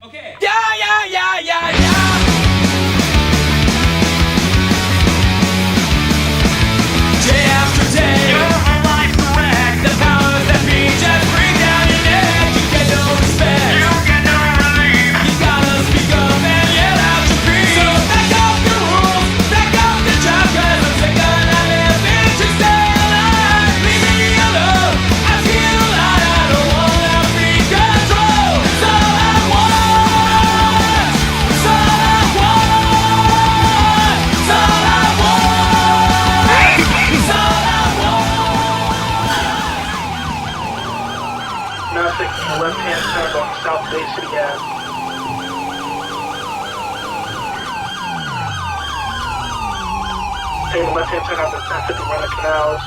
Okay. Yeah. Day after day, your whole life's a wreck. The powers that be just bring down your neck. You get no respect, you get no relief. You gotta speak up and yell out your creed. So back up the rules, back up the job, 'cause I'm sick of not living to stay alive. Leave me alone, I feel alive. I don't wanna be control. It's all I want. It's all I want. It's all I want. It's all I want. Now taking the left-hand turn on South Bay City Ave. Taking the left-hand turn on the 1050 Running Canals.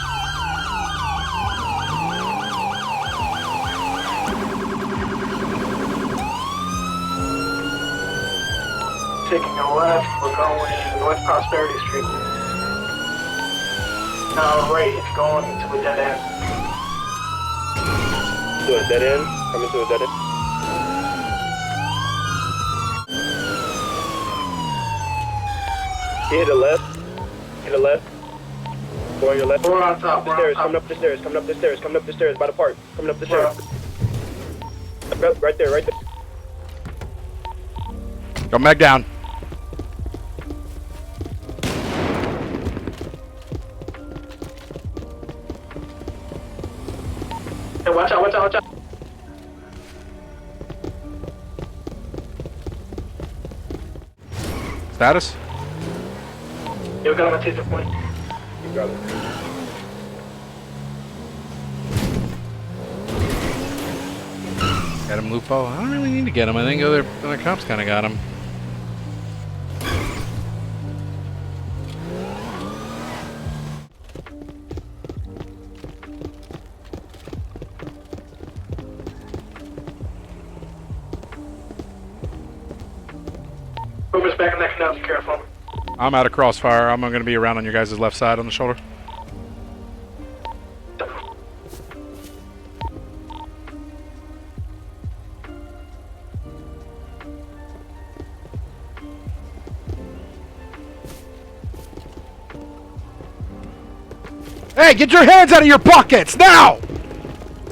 Taking a left, we're going North Prosperity Street. Now right, it's going into a dead end. To a dead end? Coming to a dead end? Hit the left. Hit the left. Go on your left. We're on top, Up the we're on stairs, top. coming up the stairs, coming up the stairs, coming up the stairs by the park. Coming up the We're stairs. up. Right there, right there. Come back down. Hey, watch out, watch out, watch out. Status? Yeah, we got him at taser point. You got it. Got him, Lupo. I don't really need to get him. I think other cops kind of got him. Movers back in that canal, be careful. I'm out of crossfire. I'm going to be around on your guys' left side on the shoulder. Hey, get your hands out of your pockets now!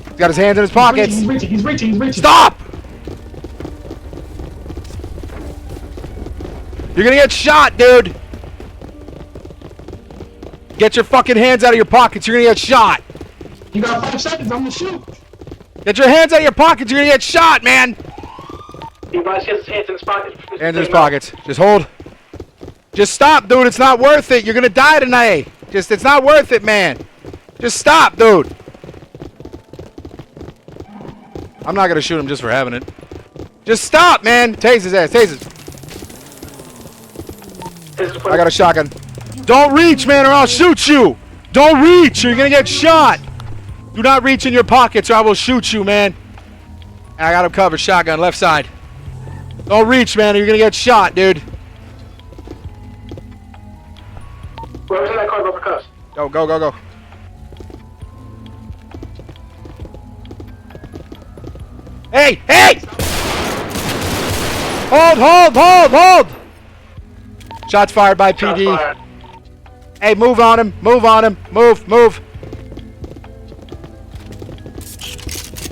He's got his hands in his pockets. He's reaching. Stop! You're gonna get shot, dude! Get your fucking hands out of your pockets, you're gonna get shot! You got 5 seconds, I'm gonna shoot. Get your hands out of your pockets, you're gonna get shot, man! He has his hands in his pocket. Hands in his pockets. Just hold. Just stop, dude, it's not worth it. You're gonna die tonight. It's not worth it, man. Just stop, dude. I'm not gonna shoot him just for having it. Just stop, man! Tase his ass, tase his. I got a shotgun. Don't reach, man, or I'll shoot you! Don't reach, or you're gonna get shot! Do not reach in your pockets or I will shoot you, man. I got him covered, shotgun, left side. Don't reach, man, or you're gonna get shot, dude. Whoever's in that car, rubber cuffs. Go. Hey! Hold! Shots fired by PD. Shots fired. Hey, move on him. Move.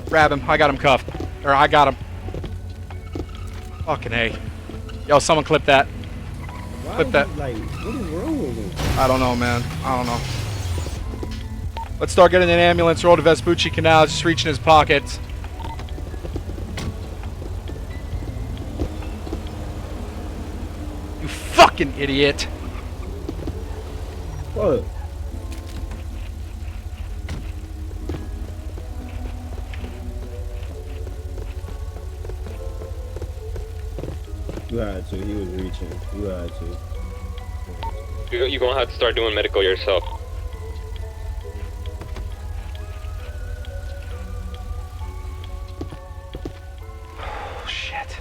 Grab him. I got him cuffed. Or I got him. Fucking A. Yo, someone clip that. Clip that. Like, what is wrong with him? I don't know, man. I don't know. Let's start getting an ambulance. Roll to Vespucci Canal. Just reach in his pockets. You fucking idiot. What? You had to. He was reaching. You had to. You're gonna have to start doing medical yourself. Oh, shit.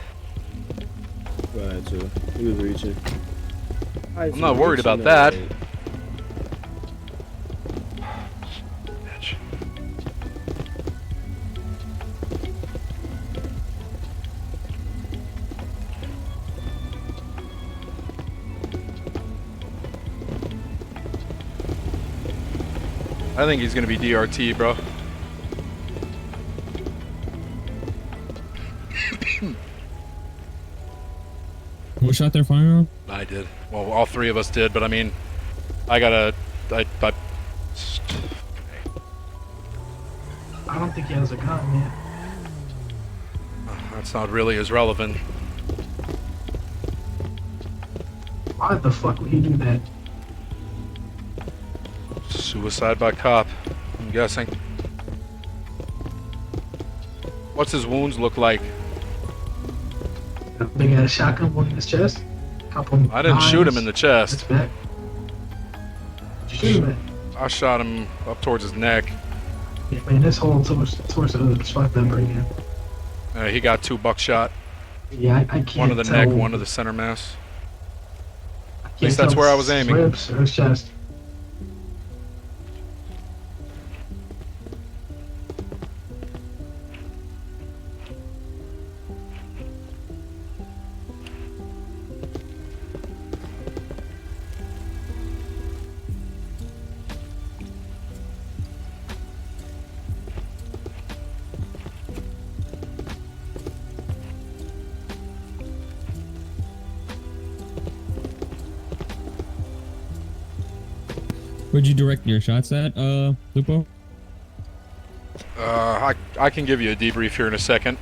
You had to. He was reaching. I'm not worried about that. Bitch. I think he's gonna be DRT, bro. Who shot their firearm? I did. Well, all three of us did, but I mean, I don't think he has a gun, man. that's not really as relevant. Why the fuck would he do that? Suicide by cop, I'm guessing. What's his wounds look like? A big ass shotgun wound in his chest. Couple I didn't shoot him in the his chest. back. Shoot him at. I shot him up towards his neck. Yeah, man, this whole torso is fucked up right now. He got 2 buckshot. Yeah, I can't One to the tell. neck, one to the center mass. I can't least that's tell where I if was it's aiming. Ribs or his chest. Where'd you direct your shots at, Lupo? I can give you a debrief here in a second.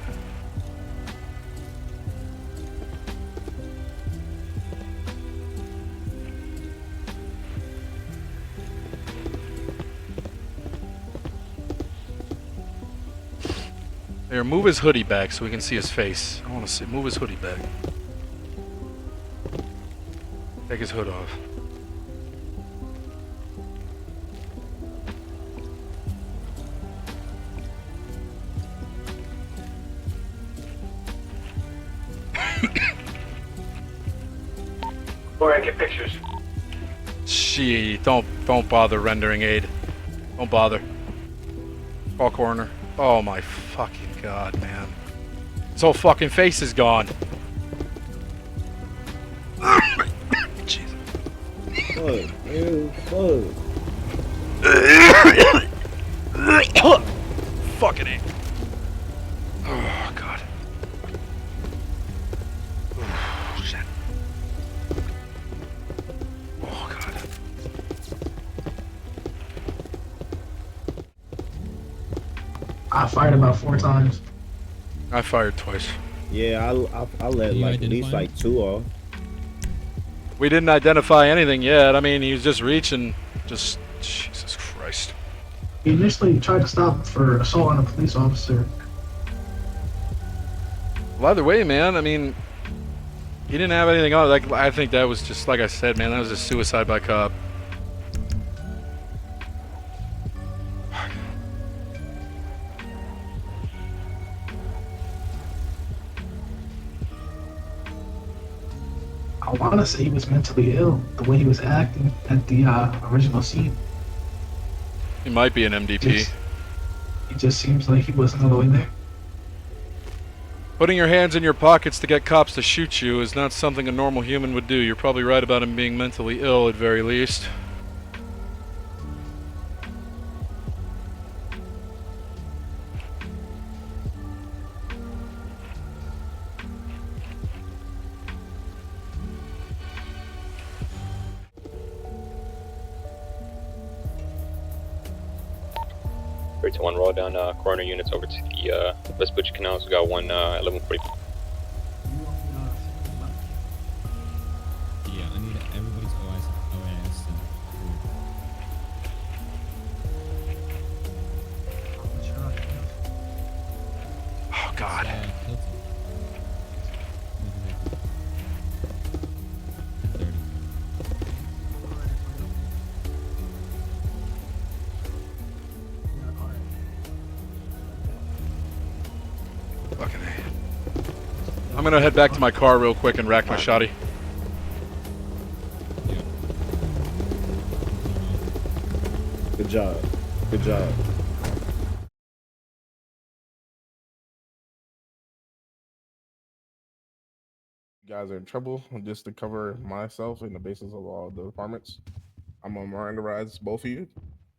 Here, move his hoodie back so we can see his face. I want to see. Move his hoodie back. Take his hood off. Or I get pictures. Gee, don't bother rendering aid. Don't bother. Call coroner. Oh my fucking god, man. His whole fucking face is gone. Jesus. Fuck, man, fuck. Fucking A. Oh god. Oh, shit. Oh god. I fired about 4 times. I fired twice. Yeah, I let You like at least identify like 2 off. We didn't identify anything yet. I mean, he was just reaching. Just Jesus Christ. He initially tried to stop for assault on a police officer. Well, either way, man. I mean, he didn't have anything on. Like, I think that was just like I said, man. That was a suicide by cop. I want to say he was mentally ill, the way he was acting at the original scene. He might be an MDP. He just seems like he wasn't all the way there. Putting your hands in your pockets to get cops to shoot you is not something a normal human would do. You're probably right about him being mentally ill at very least. To one roll down coroner units over to the Vespucci Canals. We got one 1140. Yeah, I need everybody's OS and Oh God. Hilton. 30. Fucking A. I'm gonna head back to my car real quick and rack my shotty. Yeah. Good job. Good job. You guys are in trouble. Just to cover myself and the basis of all the departments, I'm gonna miranderize both of you.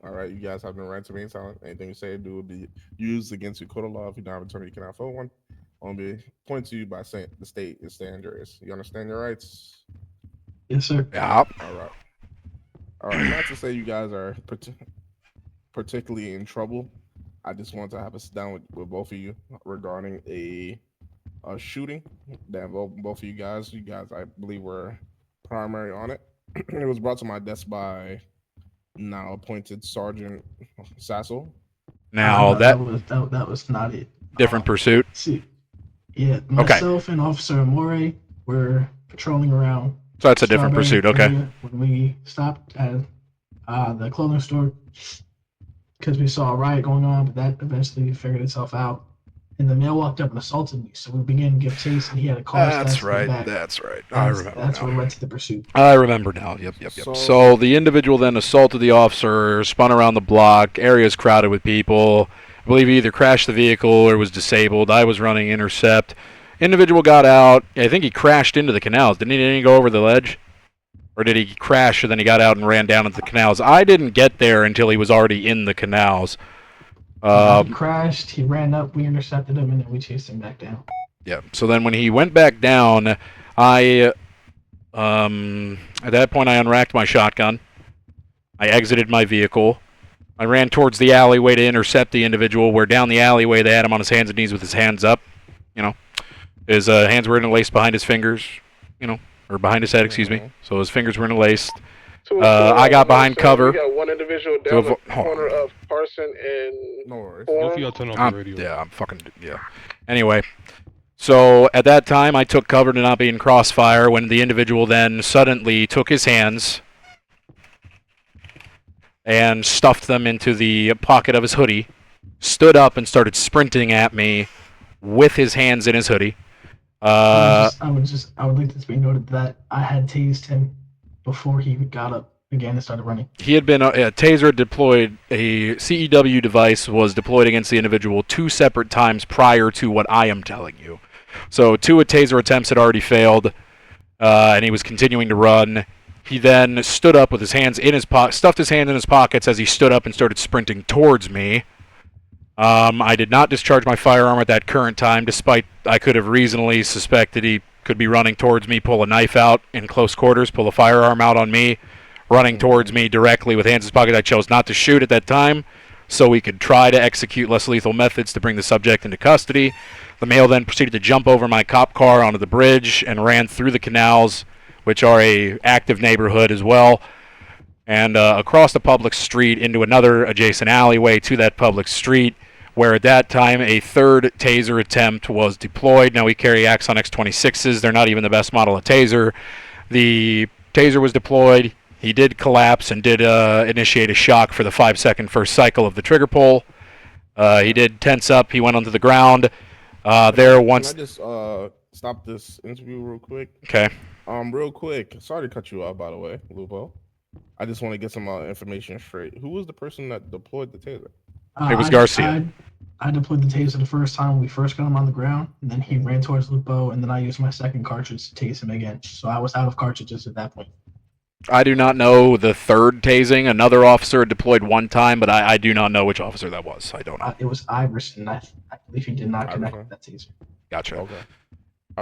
All right, you guys have the right to remain silent. Anything you say or do will be used against you. Code of law. If you don't have an attorney, you cannot phone one. Only be pointed to you by saying the state is San Andreas. You understand your rights? Yes, sir. Yeah. All right. All right. Not to say you guys are particularly in trouble. I just want to have a sit down with both of you regarding a shooting that involved both of you guys. You guys, I believe, were primary on it. It was brought to my desk by now appointed Sergeant Sassel. Now that was not it. different pursuit. See, yeah, myself and Officer Amore were patrolling around. So that's a different Strawberry pursuit. Okay. area when we stopped at the clothing store because we saw a riot going on, but that eventually figured itself out. And the male walked up and assaulted me, so we began to give chase, and he had a car. That's right. That's right. I remember. That's now. what led to the pursuit. I remember now. Yep. So- So the individual then assaulted the officer, spun around the block. Area's crowded with people. I believe he either crashed the vehicle or was disabled. I was running intercept. Individual got out. I think he crashed into the canals. Didn't he go over the ledge? Or did he crash and then he got out and ran down into the canals? I didn't get there until he was already in the canals. He crashed, he ran up, we intercepted him, and then we chased him back down. Yeah. So then when he went back down, at that point I unracked my shotgun. I exited my vehicle. I ran towards the alleyway to intercept the individual, where down the alleyway they had him on his hands and knees with his hands up. His hands were interlaced behind his fingers, or behind his head, excuse me. So his fingers were interlaced. I got behind cover. We got one individual down the corner of Parson and Yeah. Anyway, so at that time I took cover to not be in crossfire when the individual then suddenly took his hands and stuffed them into the pocket of his hoodie, stood up and started sprinting at me with his hands in his hoodie. I would like this to be noted that I had tased him before he got up again and started running. He had been a taser deployed. A CEW device was deployed against the individual 2 separate times prior to what I am telling you. So 2 taser attempts had already failed, and he was continuing to run. He then stood up with his hands in his stuffed his hands in his pockets as he stood up and started sprinting towards me. I did not discharge my firearm at that current time, despite I could have reasonably suspected he could be running towards me, pull a knife out in close quarters, pull a firearm out on me, running towards me directly with hands in his pockets. I chose not to shoot at that time, so we could try to execute less lethal methods to bring the subject into custody. The male then proceeded to jump over my cop car onto the bridge and ran through the canals, which are a active neighborhood as well, and across the public street into another adjacent alleyway to that public street, where at that time a 3rd taser attempt was deployed. Now we carry Axon X26s. They're not even the best model of taser. The taser was deployed. He did collapse and did initiate a shock for the 5-second first cycle of the trigger pull. He did tense up. He went onto the ground. Once. Can I just stop this interview real quick? Okay. Real quick. Sorry to cut you off, by the way, Lupo. I just want to get some information straight. Who was the person that deployed the taser? It was Garcia. I deployed the taser the first time when we first got him on the ground, and then he ran towards Lupo, and then I used my 2nd cartridge to tase him again. So I was out of cartridges at that point. I do not know the 3rd tasing. Another officer deployed one time, but I do not know which officer that was. I don't know. It was Iverson. I believe he did not connect with that taser. Gotcha. Okay.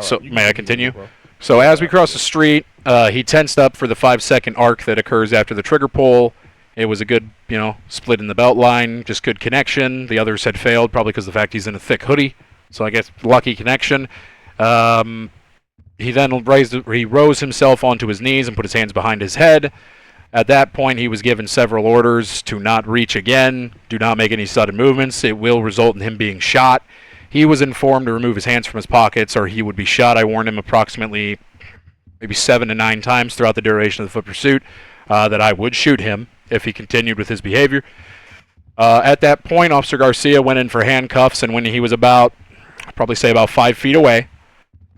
So may I continue? So as we cross the street, he tensed up for the 5-second arc that occurs after the trigger pull. It was a good, split in the belt line, just good connection. The others had failed, probably because of the fact he's in a thick hoodie. So I guess lucky connection. He then rose himself onto his knees and put his hands behind his head. At that point, he was given several orders to not reach again, do not make any sudden movements. It will result in him being shot. He was informed to remove his hands from his pockets or he would be shot. I warned him approximately maybe 7 to 9 times throughout the duration of the foot pursuit that I would shoot him if he continued with his behavior. At that point, Officer Garcia went in for handcuffs, and when he was about 5 feet away,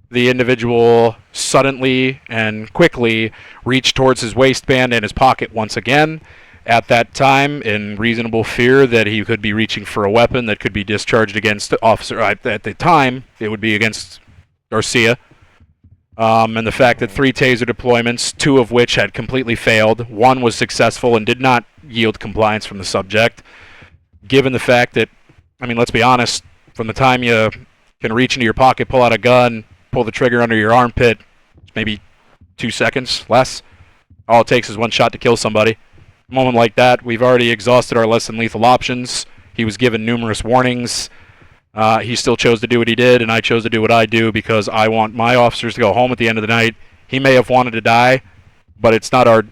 the individual suddenly and quickly reached towards his waistband and his pocket once again. At that time, in reasonable fear that he could be reaching for a weapon that could be discharged against the officer, at the time, it would be against Garcia. And the fact that 3 taser deployments, 2 of which had completely failed, 1 was successful and did not yield compliance from the subject. Given the fact that, I mean, let's be honest, from the time you can reach into your pocket, pull out a gun, pull the trigger under your armpit, maybe 2 seconds, less. All it takes is 1 shot to kill somebody. A moment like that, we've already exhausted our less than lethal options. He was given numerous warnings. He still chose to do what he did, and I chose to do what I do because I want my officers to go home at the end of the night. He may have wanted to die, but it's not our,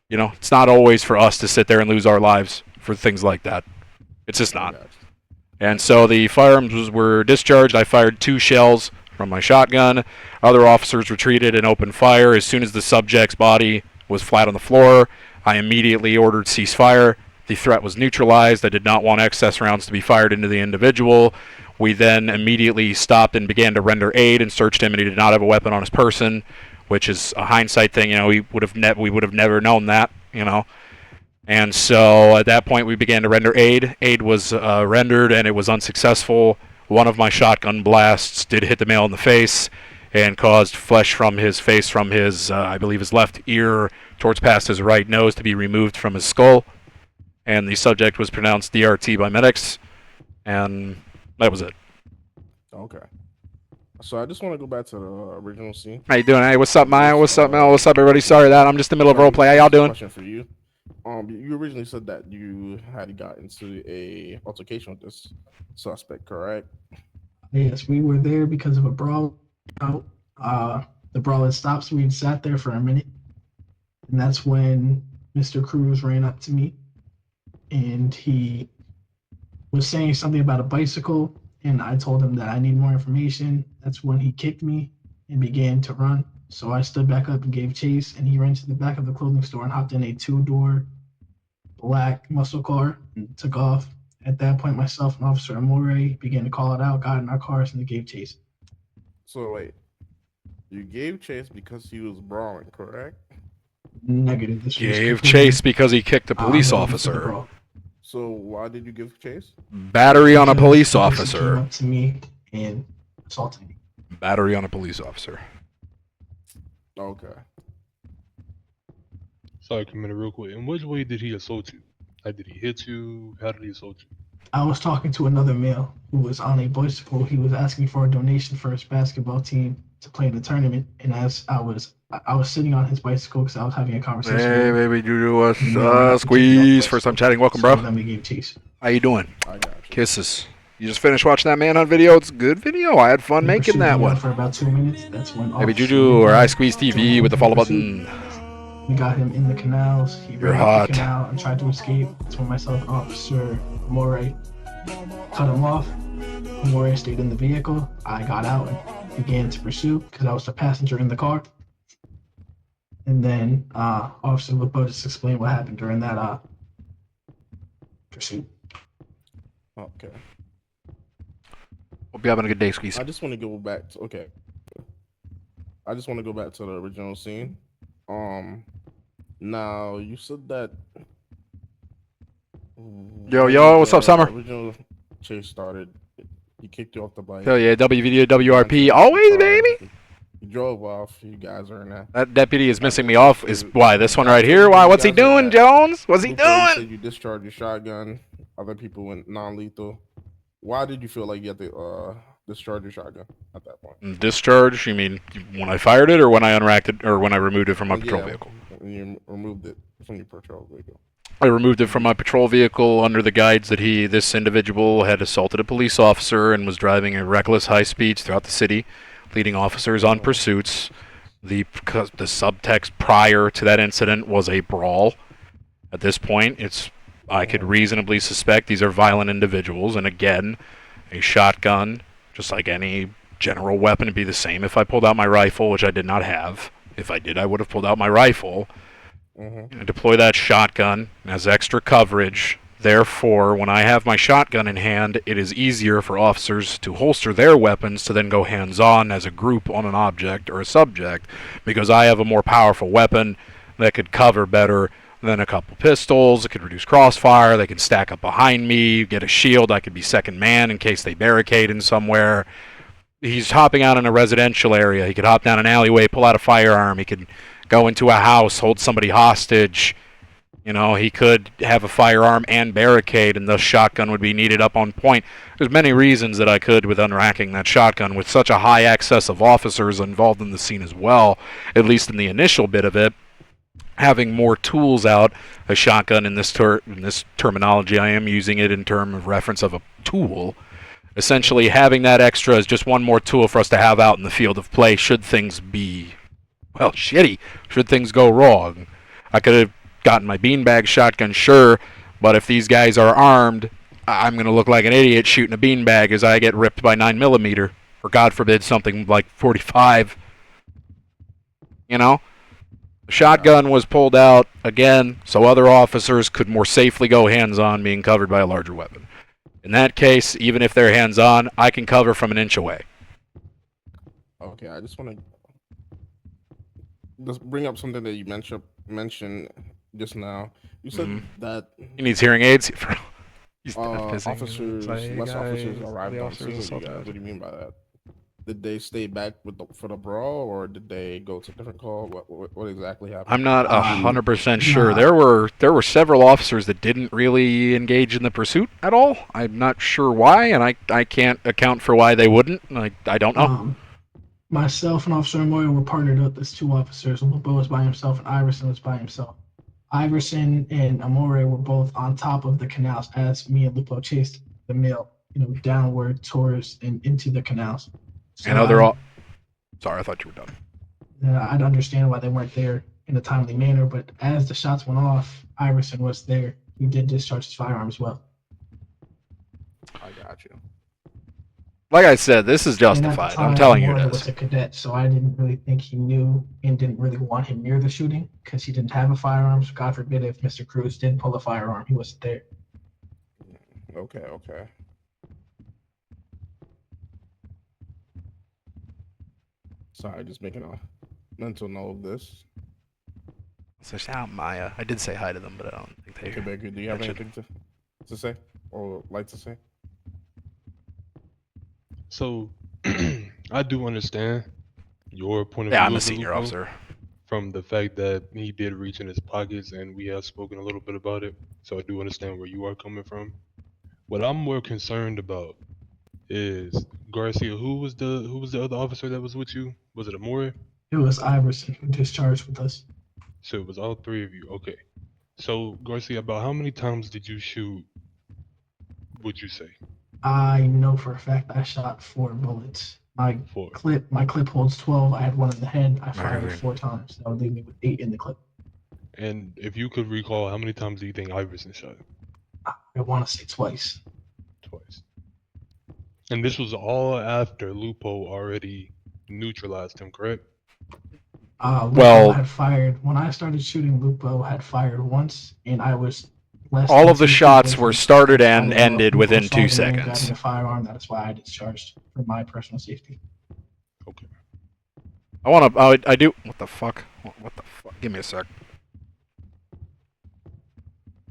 it's not always for us to sit there and lose our lives for things like that. It's just not. And so the firearms were discharged. I fired 2 shells from my shotgun. Other officers retreated and opened fire. As soon as the subject's body was flat on the floor, I immediately ordered ceasefire. The threat was neutralized. I did not want excess rounds to be fired into the individual. We then immediately stopped and began to render aid and searched him, and he did not have a weapon on his person, which is a hindsight thing. We would have never known that. And so at that point, we began to render aid. Aid was rendered, and it was unsuccessful. One of my shotgun blasts did hit the male in the face and caused flesh from his face, from his, I believe, his left ear towards past his right nose to be removed from his skull. And the subject was pronounced DRT by medics, and that was it. Okay. So I just want to go back to the original scene. How you doing? Hey, what's up, Maya? What's up, Mel? What's up, everybody? Sorry that I'm just in the middle of roleplay. How y'all doing? Question for you. You originally said that you had got into a altercation with this suspect, correct? Yes, we were there because of a brawl. The brawl had stopped, so we had sat there for a minute. And that's when Mr. Cruz ran up to me. And he was saying something about a bicycle. And I told him that I need more information. That's when he kicked me and began to run. So I stood back up and gave chase. And he ran to the back of the clothing store and hopped in a 2-door black muscle car and took off. At that point, myself and Officer Amore began to call it out, got in our cars, and gave chase. So wait, you gave chase because he was brawling, correct? Negative. Gave chase because he kicked a police officer. So why did you give chase? Battery on a police Came officer. up to me and assaulted me. Battery on a police officer. Okay. Sorry, Commander, real quick. In which way did he assault you? Like, did he hit you? How did he assault you? I was talking to another male who was on a bicycle. He was asking for a donation for his basketball team to play in the tournament. And as I was sitting on his bicycle because I was having a conversation. Hey, baby, you do us squeeze. First time chatting. Welcome, bro. Then we gave chase. How you doing? I got you. Kisses. You just finished watching that Manhunt video? It's a good video. I had fun making that one. For about 2 minutes. That's when Maybe Juju or I Squeeze TV with the follow button. We got him in the canals. He You're ran up hot. the canal and tried to escape. That's when myself and Officer Amore cut him off. Amore stayed in the vehicle. I got out and began to pursue because I was the passenger in the car. And then Officer Lupo just explained what happened during that pursuit. Okay. Hope you're having a good day, Squeeze. I just want to go back to I just want to go back to the original scene. Now you said that. Yo, what's up, Summer? The original chase started. He kicked you off the bike. Hell yeah, WVD, WRP, always, baby. He drove off. You guys are in that. Deputy is missing me off. Is why this one right here? Why? What's he doing, Jones? What's he Lupo, you said doing? you discharged your shotgun. Other people went non-lethal. Why did you feel like you had to discharge your shotgun at that point? Discharge? You mean when I fired it, or when I unracked it, or when I removed it from my patrol vehicle? When you removed it from your patrol vehicle. I removed it from my patrol vehicle under the guise that this individual had assaulted a police officer and was driving at reckless high speeds throughout the city, leading officers on pursuits. The subtext prior to that incident was a brawl. At this point, I could reasonably suspect these are violent individuals, and again, a shotgun, just like any general weapon, would be the same if I pulled out my rifle, which I did not have. If I did, I would have pulled out my rifle. And deploy that shotgun as extra coverage. Therefore, when I have my shotgun in hand, it is easier for officers to holster their weapons to then go hands-on as a group on an object or a subject, because I have a more powerful weapon that could cover better than a couple pistols. It could reduce crossfire. They can stack up behind me, get a shield. I could be second man in case they barricade in somewhere. he's hopping out in a residential area. He could hop down an alleyway, pull out a firearm. He could go into a house, hold somebody hostage. You know, he could have a firearm and barricade, and the shotgun would be needed up on point. There's many reasons that I could with unracking that shotgun with such a high excess of officers involved in the scene as well, at least in the initial bit of it. Having more tools out, a shotgun in this terminology, I am using it in terms of reference of a tool. Essentially, having that extra is just one more tool for us to have out in the field of play should things be, well, shitty, should things go wrong. I could have gotten my beanbag shotgun, sure, but if these guys are armed, I'm going to look like an idiot shooting a beanbag as I get ripped by 9mm, or God forbid something like 45. You know? The shotgun was pulled out, again, so other officers could more safely go hands-on being covered by a larger weapon. In that case, even if they're hands-on, I can cover from an inch away. Okay, I just want to just bring up something that you mentioned just now. You said that he needs hearing aids. Officers, less officers arrived on scene. What do you mean by that? Did they stay back for the brawl, or did they go to a different call? What exactly happened? I'm not 100% sure. There were several officers that didn't really engage in the pursuit at all. I'm not sure why, and I can't account for why they wouldn't. I don't know. Myself and Officer Moya were partnered up as two officers. Lupo was by himself, and Iverson was by himself. Iverson and Amore were both on top of the canals as me and Lupo chased the male, downward towards and into the canals. So I know they're all. Sorry, I thought you were done. I'd understand why they weren't there in a timely manner, but as the shots went off, Iverson was there. He did discharge his firearm as well. I got you. Like I said, this is justified. I'm telling you He this. was a cadet, so I didn't really think he knew and didn't really want him near the shooting because he didn't have a firearm. So God forbid if Mr. Cruz did pull a firearm, he wasn't there. Okay. Sorry, just making a mental note of this. So shout out Maya. I did say hi to them, but I don't think they. Okay, Baker, do you have anything to say or like to say? So, I do understand your point of view. Yeah, I'm a senior officer. From the fact that he did reach in his pockets, and we have spoken a little bit about it. So I do understand where you are coming from. What I'm more concerned about is Garcia. Who was the other officer that was with you? Was it Amore? It was Iverson who discharged with us. So it was all three of you. Okay. So Garcia, about how many times did you shoot? Would you say? I know for a fact I shot 4 bullets. My clip holds 12. I had 1 in the head. I fired it 4 times. That would leave me with 8 in the clip. And if you could recall, how many times do you think Iverson shot? I want to say twice. Twice. And this was all after Lupo already neutralized him, correct? Lupo had fired. When I started shooting, Lupo had fired once, and I was all of the shots were started and ended within 2 seconds. A firearm. That's why I discharged for my personal safety. Okay. I do. What the fuck? What the fuck? Give me a sec.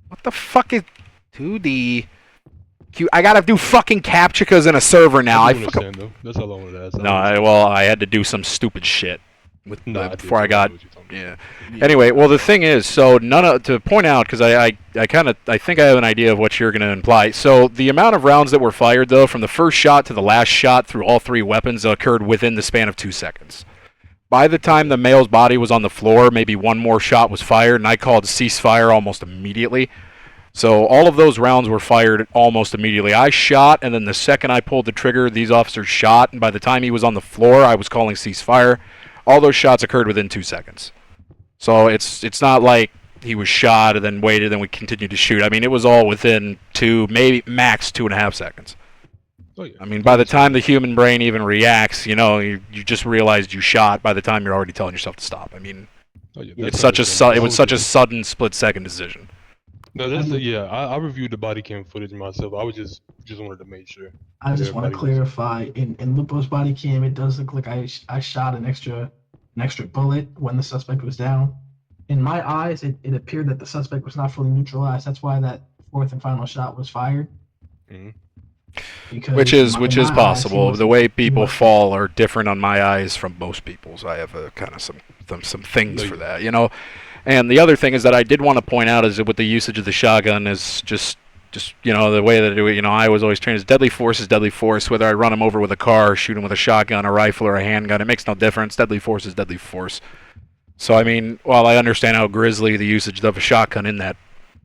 What the fuck is 2D? I gotta do fucking captchas in a server now. I understand though. That's all I wanted to ask. No, I had to do some stupid shit with before I got. Yeah. Anyway, well the thing is, so to point out, because I think I have an idea of what you're gonna imply. So the amount of rounds that were fired though, from the first shot to the last shot through all 3 weapons, occurred within the span of 2 seconds. By the time the male's body was on the floor, maybe 1 more shot was fired, and I called ceasefire almost immediately. So all of those rounds were fired almost immediately. I shot, and then the second I pulled the trigger, these officers shot, and by the time he was on the floor, I was calling ceasefire. All those shots occurred within 2 seconds. So it's not like he was shot and then waited and we continued to shoot. I mean, it was all within 2, maybe max 2.5 seconds. Oh, yeah. I mean, by the time the human brain even reacts, you just realized you shot. By the time you're already telling yourself to stop. I mean, it was such a sudden split-second decision. No, I reviewed the body cam footage myself. I was just wanted to make sure. I just want to clarify. In Lupo's body cam, it does look like I shot an extra bullet when the suspect was down. In my eyes, it appeared that the suspect was not fully neutralized. That's why that 4th and final shot was fired. Mm-hmm. Because Which is in my eyes, he possible. The wasn't- way he people wasn't- fall are different on my eyes from most people's. I have a kind of some things for that, you know. And the other thing is that I did want to point out is that with the usage of the shotgun is just you know, the way that I do it, you know, I was always trained as deadly force is deadly force. Whether I run him over with a car, shoot him with a shotgun, a rifle, or a handgun, it makes no difference. Deadly force is deadly force. So, I mean, while I understand how grisly the usage of a shotgun in that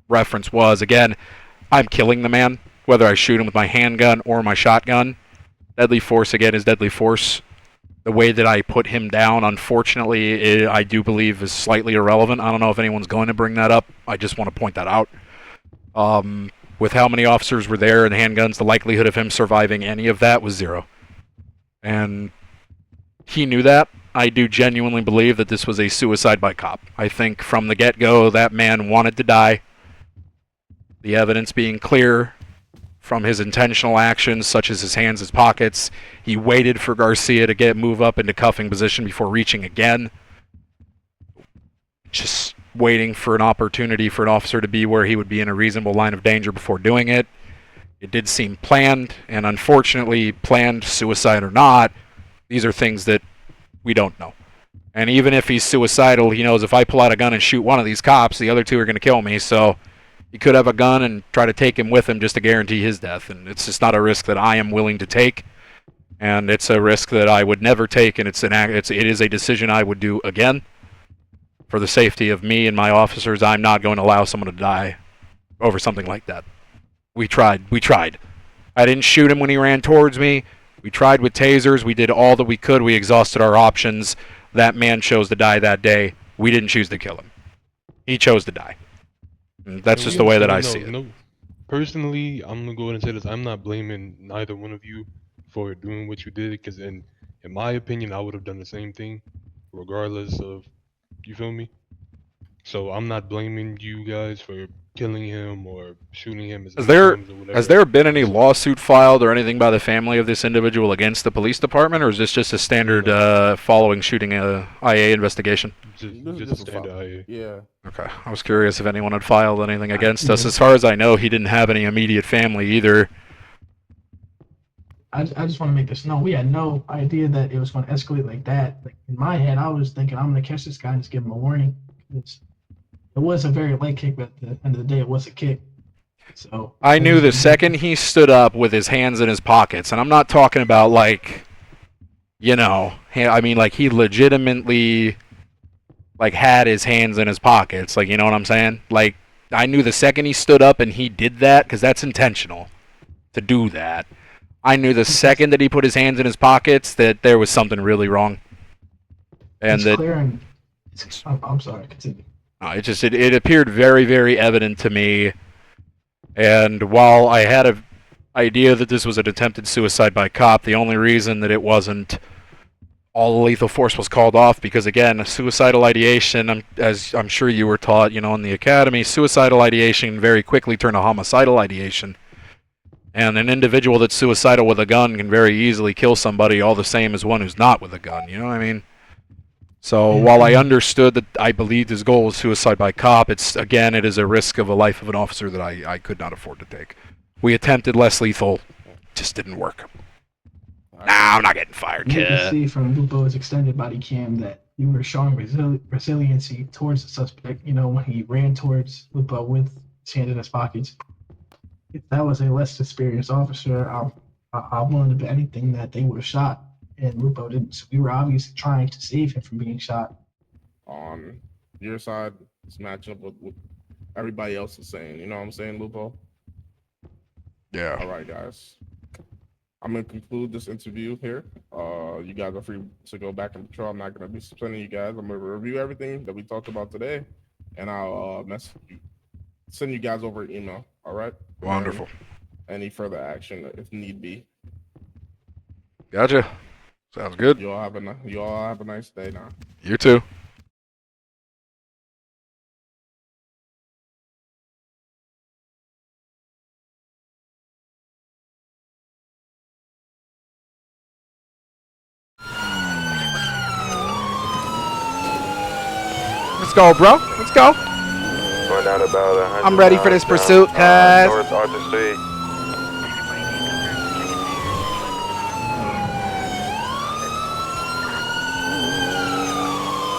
reference was, again, I'm killing the man, whether I shoot him with my handgun or my shotgun. Deadly force, again, is deadly force. The way that I put him down, unfortunately, I do believe is slightly irrelevant. I don't know if anyone's going to bring that up. I just want to point that out. With how many officers were there and handguns, the likelihood of him surviving any of that was 0. And he knew that. I do genuinely believe that this was a suicide by cop. I think from the get-go, that man wanted to die. The evidence being clear from his intentional actions, such as his hands, his pockets. He waited for Garcia to move up into cuffing position before reaching again. Just waiting for an opportunity for an officer to be where he would be in a reasonable line of danger before doing it. It did seem planned, and unfortunately, planned, suicide or not, these are things that we don't know. And even if he's suicidal, he knows if I pull out a gun and shoot one of these cops, the other 2 are going to kill me, so he could have a gun and try to take him with him just to guarantee his death, and it's just not a risk that I am willing to take, and it's a risk that I would never take, and it is a decision I would do again. For the safety of me and my officers, I'm not going to allow someone to die over something like that. We tried. I didn't shoot him when he ran towards me. We tried with tasers. We did all that we could. We exhausted our options. That man chose to die that day. We didn't choose to kill him. He chose to die. And that's just the way that I see it. No. Personally, I'm going to go ahead and say this. I'm not blaming neither one of you for doing what you did, because in my opinion, I would have done the same thing regardless of, you feel me? So I'm not blaming you guys for killing him or shooting him. Has there been any lawsuit filed or anything by the family of this individual against the police department, or is this just a standard following shooting IA investigation? Just a standard IA. Yeah. Okay. I was curious if anyone had filed anything against us. As far as I know, he didn't have any immediate family either. I just want to make this known. We had no idea that it was going to escalate like that. Like in my head, I was thinking I'm going to catch this guy and just give him a warning. It was a very light kick, but at the end of the day, it was a kick. So I knew the second he stood up with his hands in his pockets, and I'm not talking about like, you know, I mean like he legitimately like had his hands in his pockets, like, you know what I'm saying? Like I knew the second he stood up and he did that, because that's intentional to do that. I knew the second that he put his hands in his pockets that there was something really wrong. And it's that clear and I'm sorry, continue. It appeared very, very evident to me. And while I had an idea that this was an attempted suicide by cop, the only reason that it wasn't all lethal force was called off, because again, a suicidal ideation, as I'm sure you were taught, you know, in the academy, suicidal ideation very quickly turned to homicidal ideation. And an individual that's suicidal with a gun can very easily kill somebody all the same as one who's not with a gun, you know what I mean? So while I understood that I believed his goal was suicide by cop, it is a risk of a life of an officer that I could not afford to take. We attempted less lethal, just didn't work. Nah, I'm not getting fired, You kid. can see from Lupo's extended body cam that you were showing resiliency towards the suspect, you know, when he ran towards Lupo with his hand in his pockets. If that was a less experienced officer, I'm willing to bet anything that they would have shot, and Lupo didn't. So we were obviously trying to save him from being shot. On your side, it's matching up with what everybody else is saying. You know what I'm saying, Lupo? Yeah. All right, guys. I'm going to conclude this interview here. You guys are free to go back and patrol. I'm not going to be suspending you guys. I'm going to review everything that we talked about today, and I'll send you guys over an email. All right? Wonderful. Any further action if need be. Gotcha. Sounds good. You all have a nice day now. You too. Let's go, bro. Let's go. Going down about 100 I'm ready for this miles pursuit, down, cuz. North Archer Street.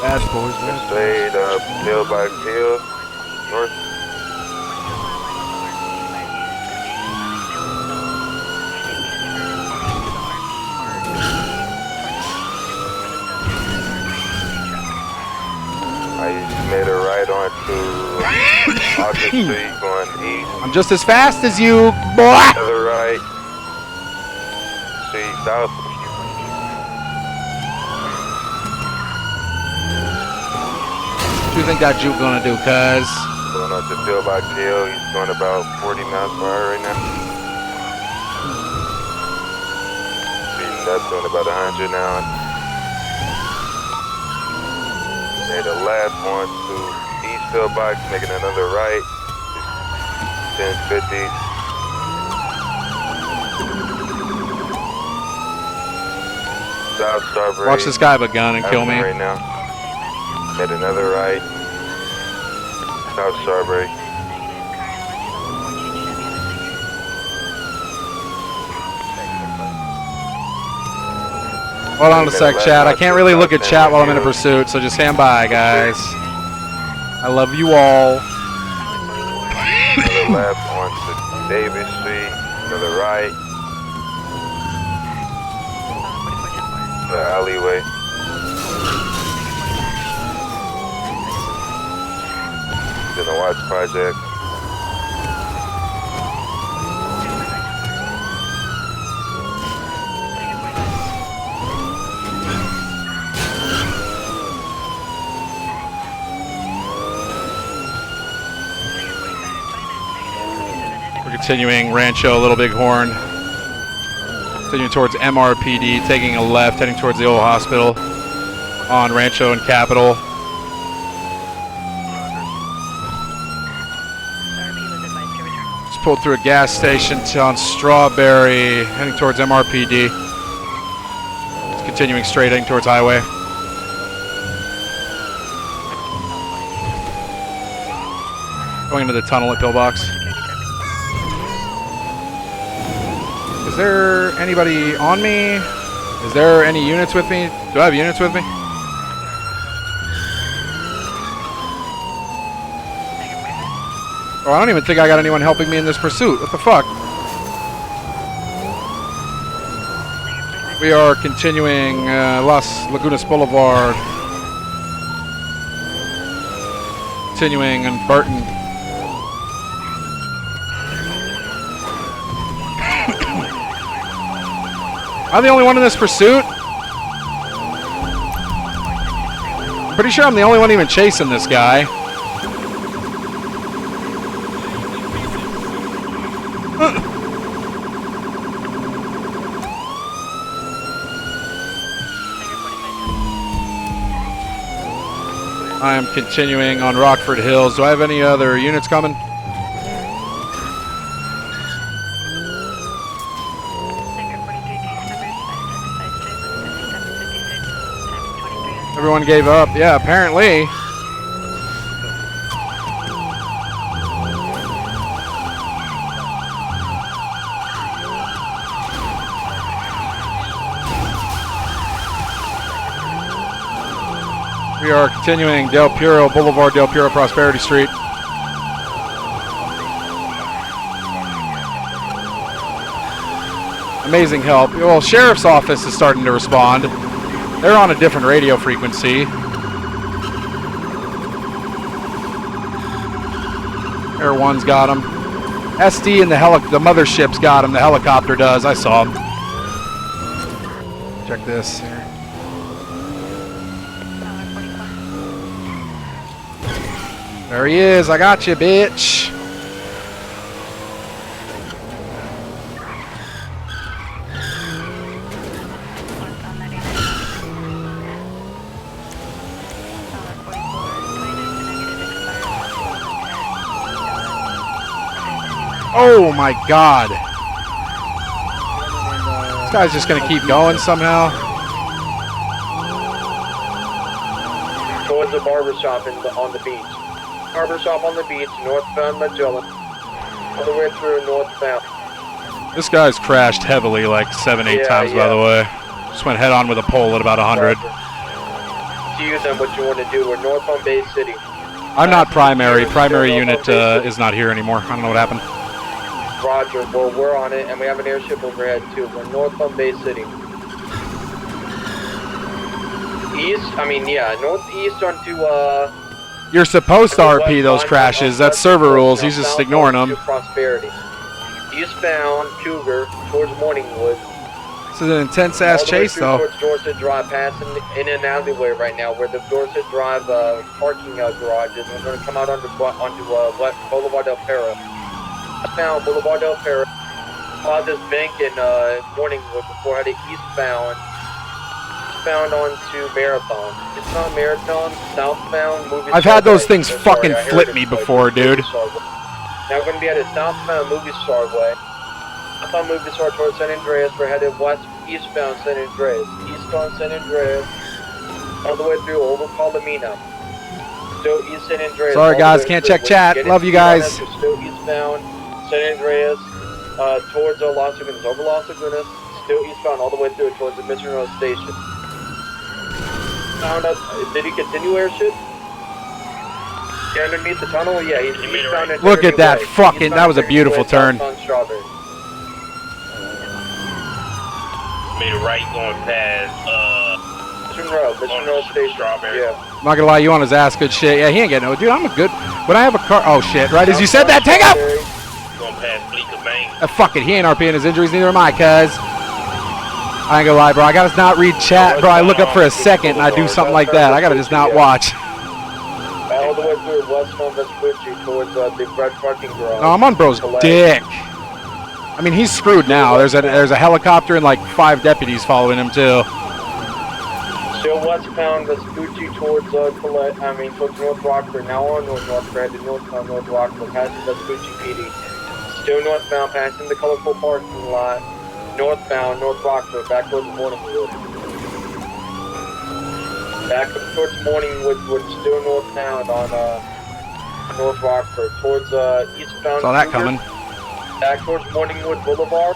Fast boys, man. Straight up, hill by hill, north. I made a right onto August Street going east. I'm just as fast as you, boy. Another right. Street south. What do you think that Juke gonna do, cuz? Going up to Pillbox Hill. He's going about 40 miles per hour right now. Speeding up, doing about 100 now. Made a left one to East Pillbox, making another right. 1050. South Strawberry. Watch this guy have a gun and kill me. Right now. Made another right. South Strawberry. Hold on a sec, chat. I can't really look at chat while I'm in a pursuit, so just stand by, guys. I love you all. Another left onto Davis Street. Another right. The alleyway. In the Watts Project. We're continuing Rancho, Little Bighorn. Continuing towards MRPD, taking a left, heading towards the old hospital on Rancho and Capitol. Pulled through a gas station on Strawberry, heading towards MRPD. It's continuing straight, heading towards highway. Going into the tunnel at Pillbox. Is there anybody on me? Is there any units with me? Do I have units with me? Oh, I don't even think I got anyone helping me in this pursuit. What the fuck? We are continuing Las Lagunas Boulevard. Continuing in Burton. Am I the only one in this pursuit? I'm pretty sure I'm the only one even chasing this guy. I am continuing on Rockford Hills. Do I have any other units coming? Everyone gave up. Yeah, apparently. We are continuing Del Puro Boulevard, Del Puro Prosperity Street. Amazing help. Well, Sheriff's Office is starting to respond. They're on a different radio frequency. Air One's got him. SD and the mothership's got him. The helicopter does. I saw him. Check this here. There he is. I got you, bitch. Oh my God. This guy's just gonna keep going somehow. Towards the barbershop on the beach. Barbershop on the beach, northbound Magellan. All the way through northbound. This guy's crashed heavily like 7-8 times, by the way. Just went head on with a pole at about 100. to you then what you want to do. We're north on Bay City. I'm not primary. Primary unit is not here anymore. I don't know what happened. Roger. Well, we're on it, and we have an airship overhead too. We're north on Bay City. Northeast onto You're supposed to RP those crashes. That's server rules. He's just ignoring them. Prosperity. Eastbound Cougar towards Morningwood. This is an intense ass chase, though. Towards Dorset Drive, passing in an alleyway right now, where the Dorset Drive parking garage is. We're going to come out onto Boulevard Del Perro. Eastbound Boulevard Del Perro. Saw this bank in Morningwood before heading eastbound. Eastbound onto Marathon. It's not Marathon. Southbound movie. I've had those things fucking flip me before, dude. Now we're going to be headed southbound Movie Star Way. Southbound Movie Star towards San Andreas. We're headed eastbound San Andreas. Eastbound San Andreas. All the way through over Palomino. Still East San Andreas. Sorry, guys. Can't check chat. Love you guys. Still eastbound San Andreas. Towards Las Lagunas. Over Las Lagunas. Still eastbound all the way through towards the Mission Road Station. Found out. Did he continue airship? Yeah, underneath the tunnel? Yeah, he's eastbound. Look at that fucking, that was a beautiful turn. On Strawberry. Made a right going past, Mission Road Station. Strawberry. Yeah. I'm not gonna lie, you on his ass, good shit. Yeah, he ain't getting no, dude. I'm a good. When I have a car, oh shit, right as you said that, take out. Going past Bleecker Bank. Fuck it, he ain't RPing his injuries, neither am I, cuz. I ain't gonna lie, bro. I gotta not read chat, bro. I look up for a second and I do something like that. I gotta just not watch. All the way through westbound Vespucci towards the red parking garage. No, I'm on bro's dick. I mean, he's screwed now. There's a helicopter and like 5 deputies following him too. Still westbound Vespucci towards towards North Rockford. Now on North Rockford, headed northbound North Rockford, passing Vespucci PD. Still northbound, passing the colorful parking lot. Northbound North Rockford, back towards Morningwood. Back towards Morningwood, we're still northbound on North Rockford, towards eastbound. Saw that coming. Back towards Morningwood Boulevard.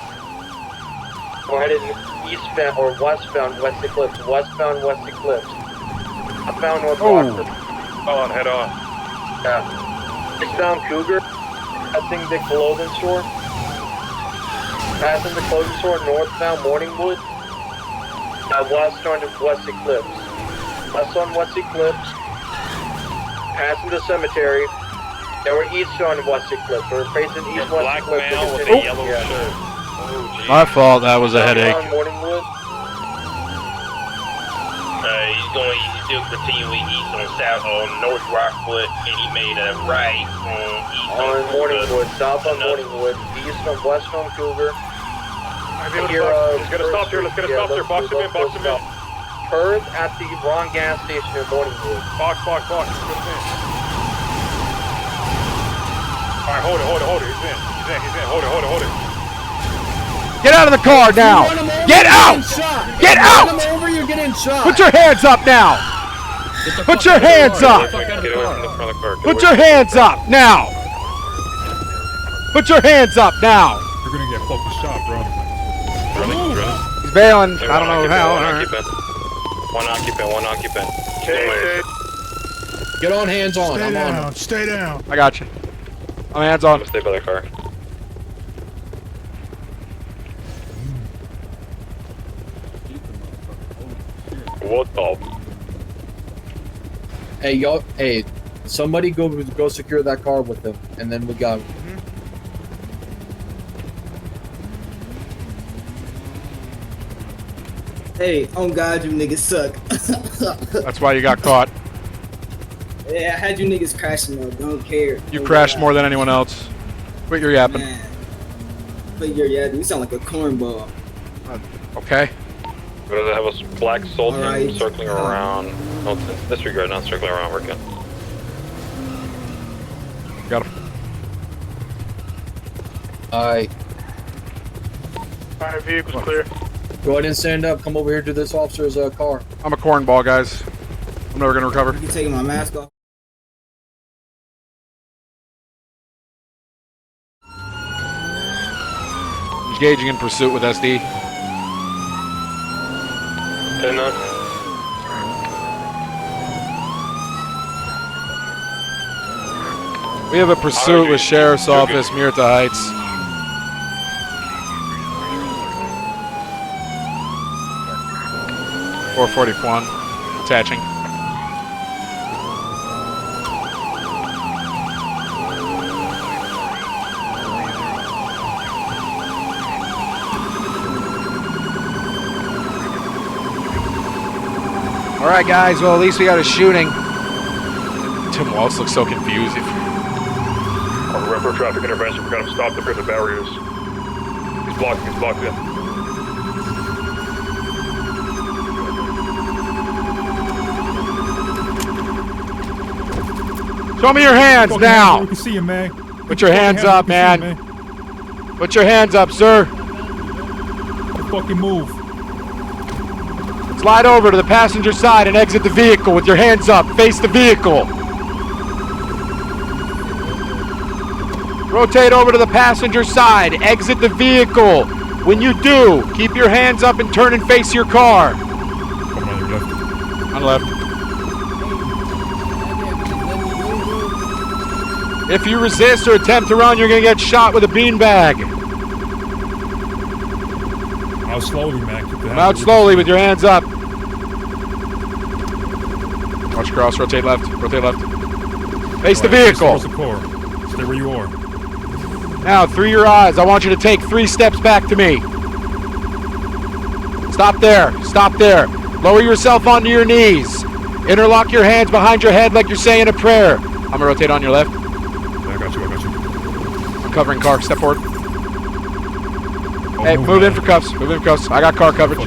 We're headed eastbound or westbound West Eclipse. Westbound West Eclipse. Southbound North Rockford. Head on. Yeah. Eastbound Cougar. Passing the clothing store. Passing the clothing store northbound Morningwood. West on West Eclipse. West on West Eclipse. Passing the cemetery. Now we're east on West Eclipse. We're facing east West Eclipse. Black male with a yellow shirt. Oh, My fault. That was a headache. Morningwood. He's still continuing east on South on North Rockwood, and he made a right on east on Morningwood, south on Morningwood, east on West on Cougar. Let's get a stop here. Let's get a stop here. Box him in. Box him in. Perth at the wrong gas station in Morningwood. Box. Let's get him in. All right, hold it. He's in. Hold it. Get out of the car now! Get out! Get out! You're getting shot. Put your hands up now! Put your hands up! Put your hands up now! Put your hands up now! You're gonna get fucking shot, bro. He's bailing. I don't know how. One occupant. Get on, hands on. Stay down. Stay down. I got you. I'm hands on. Stay by the car. What the? Hey, y'all. Hey, somebody go secure that car with them, and then we got. Hey, oh God, you niggas suck. That's why you got caught. Yeah, I had you niggas crashing though. Don't care. You crashed more than anyone else. Quit your yapping. Man. But you're yapping. You sound like a cornball. Okay. What does it have a black Sultan circling around? No, disregard, not circling around. We're good. Got him. Alright. Alright, vehicle's clear. Go ahead and stand up. Come over here to this officer's car. I'm a cornball, guys. I'm never gonna recover. You taking my mask off? Engaging in pursuit with SD. 10-9. We have a pursuit with Sheriff's Office, Myrta Heights. .441, attaching. All right, guys. Well, at least we got a shooting. Tim Waltz looks so confused. For traffic intervention, we're gonna stop the prison barriers. He's blocked in. Show me your hands now. We can see you, man. Put your hands up, man. Put your hands up, sir. Fucking move. Slide over to the passenger side and exit the vehicle with your hands up. Face the vehicle. Rotate over to the passenger side. Exit the vehicle. When you do, keep your hands up and turn and face your car. Coming on your left. On left. If you resist or attempt to run, you're going to get shot with a beanbag. Out slowly, man. Come out slowly with your hands up. Watch cross, rotate left, Face the vehicle. Stay where you are. Now, through your eyes, I want you to take 3 steps back to me. Stop there. Lower yourself onto your knees. Interlock your hands behind your head like you're saying a prayer. I'm gonna rotate on your left. Yeah, I got you. I'm covering car, step forward. Hey, move in for cuffs. I got car coverage.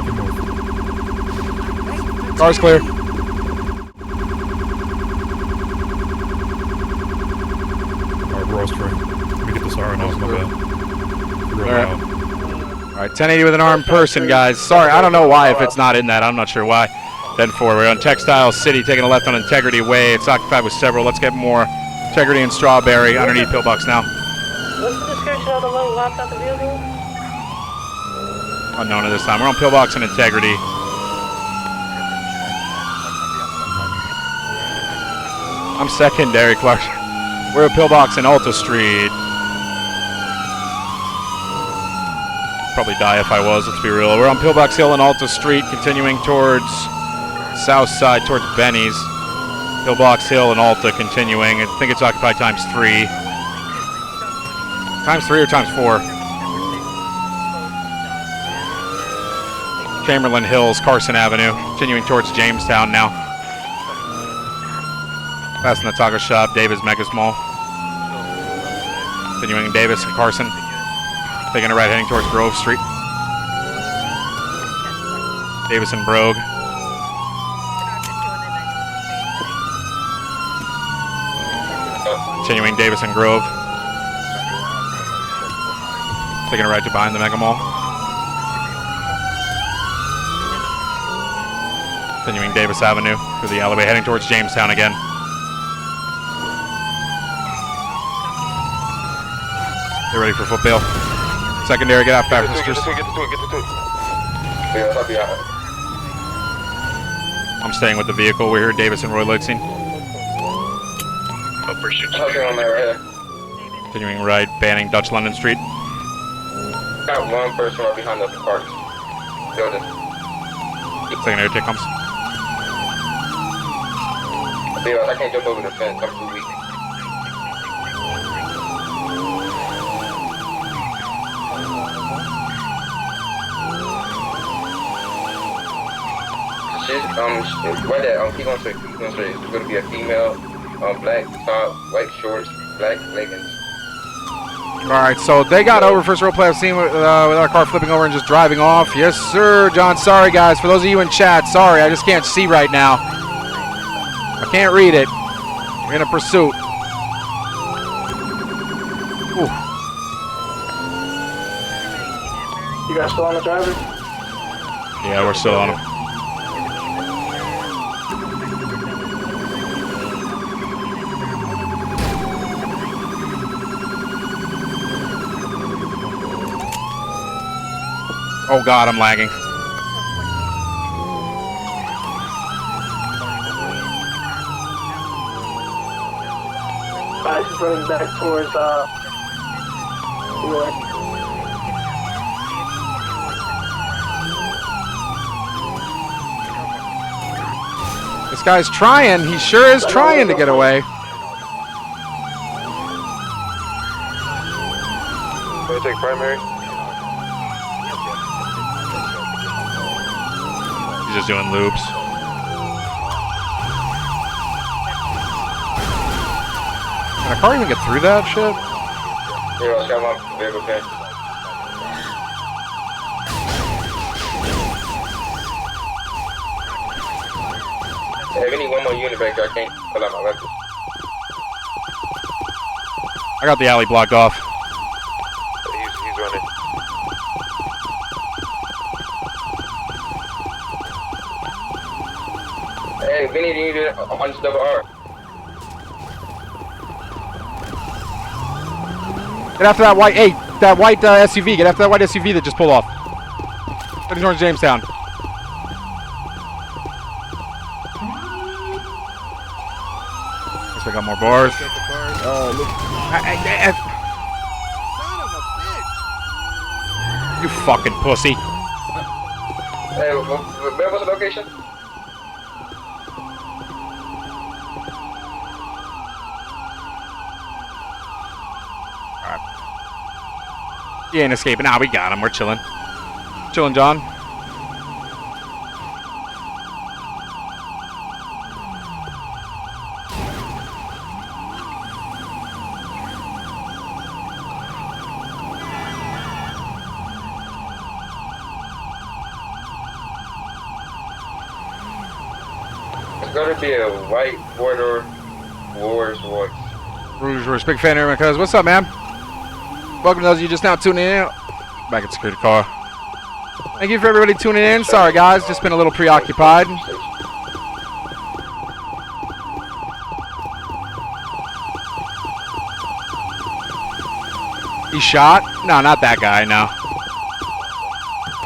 Car's clear. Alright, we're all straight. Let me get this RN off my bad. Alright, 1080 with an armed person, guys. Sorry, I don't know why if it's not in that. I'm not sure why. 10-4, we're on Textile City, taking a left on Integrity Way. It's occupied with several. Let's get more. Integrity and Strawberry underneath Pillbox now. What's the description of the load locked out the vehicle? Unknown at this time. We're on Pillbox and Integrity. I'm secondary, Clark. We're at Pillbox and Alta Street. Probably die if I was, let's be real. We're on Pillbox Hill and Alta Street, continuing towards south side, towards Benny's. Pillbox Hill and Alta continuing. I think it's occupied times 3. Times 3 or times 4? Chamberlain Hills, Carson Avenue, continuing towards Jamestown now. Passing the taco shop, Davis Mega Mall. Continuing Davis and Carson. Taking a right heading towards Grove Street. Davis and Brogue. Continuing Davis and Grove. Taking a right to behind the Mega Mall. Continuing Davis Avenue through the alleyway, heading towards Jamestown again. They're ready for foot bail. Secondary, get out passengers. I'm staying with the vehicle. We're here, Davis and Roy Litzing. Continuing right, banning Dutch London Street. Got one person right behind the park building. Secondary tick comes. I can't jump over the fence. I'm too weak. Right there, keep on straight, It's gonna be a female, black top, white shorts, black leggings. Alright, so they got over first roleplay I've seen with our car flipping over and just driving off. Yes, sir, John. Sorry, guys. For those of you in chat, sorry. I just can't see right now. I can't read it. We're in a pursuit. Ooh. You guys still on the driver? Yeah, we're still on him. Oh God, I'm lagging. advised he's running back towards, Wheeler. This guy's trying. He sure is trying to get away. Gonna take primary. He's just doing loops. Can a car even get through that shit? Yeah, I'll have my vehicle pin. Hey, we need one more unit back there. I can't pull out my weapon. I got the alley blocked off. He's running. Hey, we need you to on double R. Get after that white, hey, that white SUV. Get after that white SUV that just pulled off. Heading towards Jamestown. Guess we got more bars. You fucking pussy. Hey, where was the location? He ain't escaping. Nah, we got him. We're chilling. Chilling, John. It's gonna be a white border wars voice. Rouge, we're a big fan here, cuz. What's up, man? Welcome to those of you just now tuning in. Back at security car. Thank you for everybody tuning in. Sorry, guys. Just been a little preoccupied. He shot? No, not that guy, no.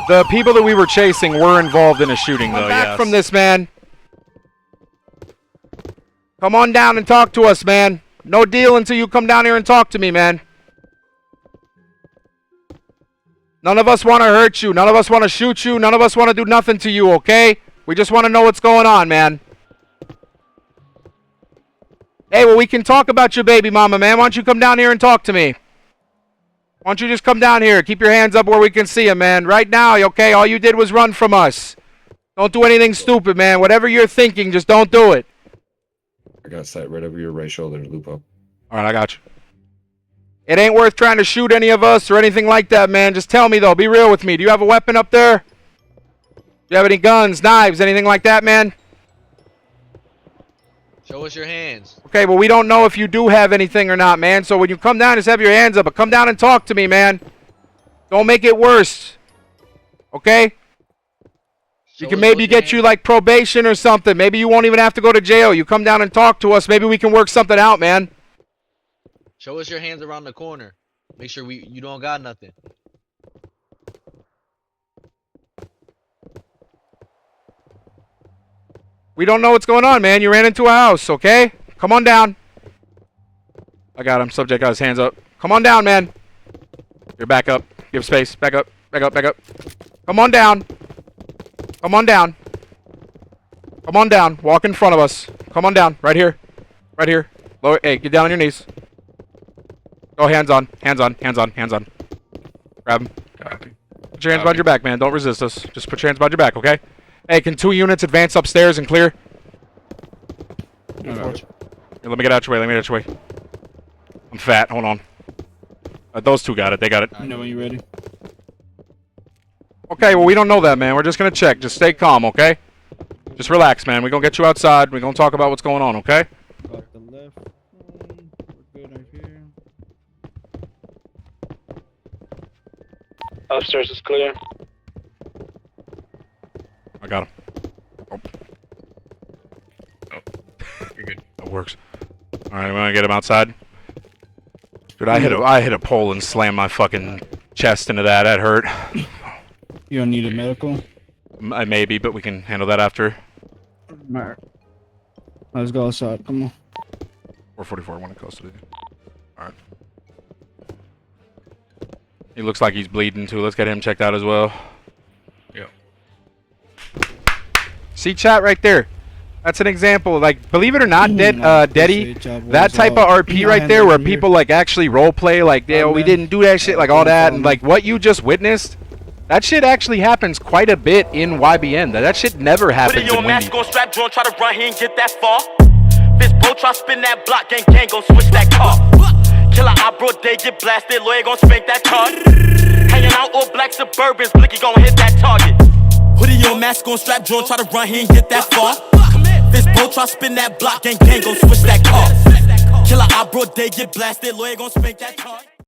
The people that we were chasing were involved in a shooting, though, yes. Come back from this, man. Come on down and talk to us, man. No deal until you come down here and talk to me, man. None of us want to hurt you. None of us want to shoot you. None of us want to do nothing to you, okay? We just want to know what's going on, man. Hey, well, we can talk about your baby mama, man. Why don't you come down here and talk to me? Why don't you just come down here? Keep your hands up where we can see him, man. Right now, okay? All you did was run from us. Don't do anything stupid, man. Whatever you're thinking, just don't do it. I got a sight right over your right shoulder, Lupo. All right, I got you. It ain't worth trying to shoot any of us or anything like that, man. Just tell me, though. Be real with me. Do you have a weapon up there? Do you have any guns, knives, anything like that, man? Show us your hands. Okay, well, we don't know if you do have anything or not, man. So when you come down, just have your hands up. But come down and talk to me, man. Don't make it worse. Okay? You can maybe get you, like, probation or something. Maybe you won't even have to go to jail. You come down and talk to us. Maybe we can work something out, man. Show us your hands around the corner. Make sure you don't got nothing. We don't know what's going on, man. You ran into a house, okay? Come on down. I got him. Subject got his hands up. Come on down, man. You're back up. Give space. Back up. Back up. Back up. Come on down. Come on down. Come on down. Walk in front of us. Come on down. Right here. Right here. Lower. Hey, get down on your knees. Go hands on. Hands on. Hands on. Hands on. Grab him. Put your hands behind your back, man. Don't resist us. Just put your hands behind your back, okay? Hey, can 2 units advance upstairs and clear? Here, let me get out your way. Let me get out your way. I'm fat. Hold on. Those 2 got it. They got it. I know when you're ready. Okay, well, we don't know that, man. We're just going to check. Just stay calm, okay? Just relax, man. We're going to get you outside. We're going to talk about what's going on, okay? Got the left. We're good right here. Upstairs is clear. I got him. Oh, you're good. That works. All right, we're going to get him outside. Dude, I hit a pole and slammed my fucking chest into that. That hurt. You don't need a medical? Maybe, but we can handle that after. Alright. Let's go outside. Come on. 444, I want to close to you. Alright. He looks like he's bleeding too. Let's get him checked out as well. Yep. See chat right there. That's an example. Like, believe it or not, Deddy, that type of RP right there where people like actually role play, like, yo, we didn't do that shit, like all that, and like what you just witnessed, that shit actually happens quite a bit in YBN. That shit never happens in Wendy. Go strap drone, try to run, he ain't get that far. Fist bro, try spin that block, gang, go switch that car. Killer op, bro, they get blasted, lawyer gon' spank that card. Hanging out all black Suburbans, Blicky gon' hit that target. Hoodie on, mask on, strap drone, try to run, he ain't get that far. Fist bro, try spin that block, gang, go switch that car. Killer op, bro, they get blasted, lawyer gon' spank that card.